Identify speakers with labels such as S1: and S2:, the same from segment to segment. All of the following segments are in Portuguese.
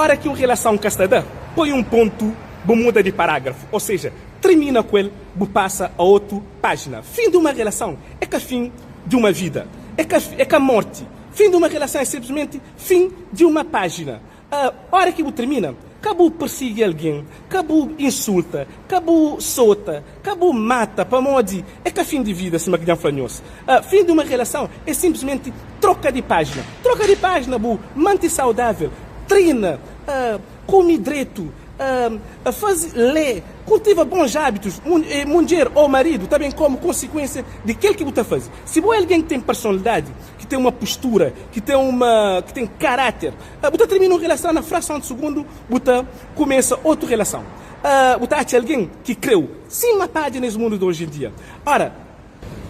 S1: hora que uma relação castada põe um ponto, muda de parágrafo, ou seja, termina com ele, passa a outra página. Fim de uma relação é que é fim de uma vida, é que a morte. Fim de uma relação é simplesmente fim de uma página. A hora que termina, acabou persegue alguém, acabou insulta, acabou solta, acabou mata, para modi, é que é fim de vida, se me falhanhos. Fim de uma relação é simplesmente troca de página. Troca de página, mante saudável, treina, come direito, faz lê, cultiva bons hábitos, mulher ou marido, também como consequência de aquilo que você faz. Se você é alguém que tem personalidade, que tem uma postura, que tem caráter, você termina uma relação na fração de segundo, você começa outra relação. Você é alguém que creu, sim, uma página nesse mundo de hoje em dia. Ora,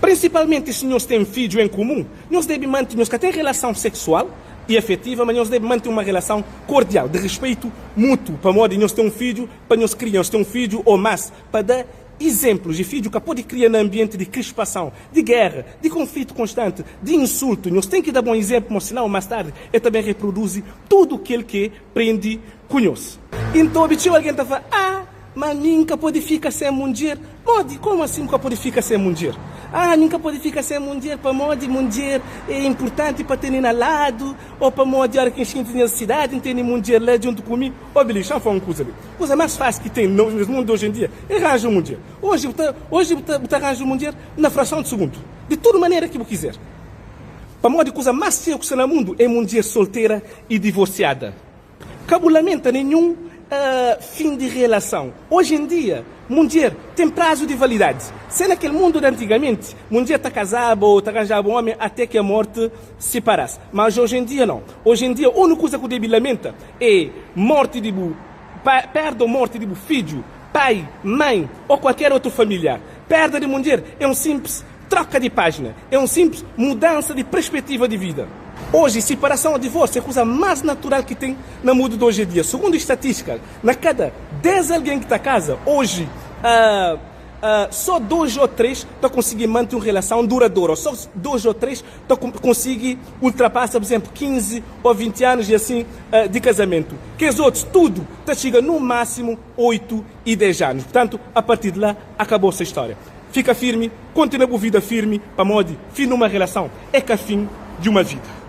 S1: principalmente se nós temos filhos em comum, nós devemos manter, nós que temos relação sexual e afetiva, mas nós devemos manter uma relação cordial, de respeito mútuo, para modo de nós ter um filho, para nós criar, ter um filho ou mais, para dar exemplos de filho que pode criar num ambiente de crispação, de guerra, de conflito constante, de insulto. Nós temos que dar bom exemplo, senão mais tarde ele também reproduz tudo aquilo que prende com nós. Então, alguém está falando, mas nunca pode ficar sem mulher. Como assim nunca pode ficar sem mulher? Nunca pode ficar sem mulher, para mulher é importante para ter na lado, ou para hora que a gente tem necessidade, tem mulher lá junto comigo. Billy, deixa eu falar uma coisa ali. A coisa mais fácil que tem no mundo de hoje em dia é arranjar uma mulher. Hoje você arranja uma mulher na fração de segundo, de toda maneira que você quiser. Para a coisa mais séria que no mundo é mulher solteira e divorciada. Cabulamento nenhum. Fim de relação. Hoje em dia, mulher tem prazo de validade. Se naquele mundo de antigamente, mulher está casada ou está arranjada um homem até que a morte se separasse. Mas hoje em dia não. Hoje em dia, a única coisa que debilamenta é morte de perda ou morte de filho, pai, mãe ou qualquer outro familiar. Perda de mulher é um simples troca de página. É um simples mudança de perspectiva de vida. Hoje, separação ou divórcio é a coisa mais natural que tem no mundo de hoje em dia. Segundo estatística, na cada 10 alguém que está em casa, hoje, só 2 ou 3 estão conseguindo manter uma relação duradoura. Só 2 ou 3 estão conseguindo ultrapassar, por exemplo, 15 ou 20 anos e assim, de casamento. Que os outros, tudo, está chegando no máximo 8 e 10 anos. Portanto, a partir de lá, acabou-se a história. Fica firme, continua a vida firme, para modo, fim de uma relação é que é fim de uma vida.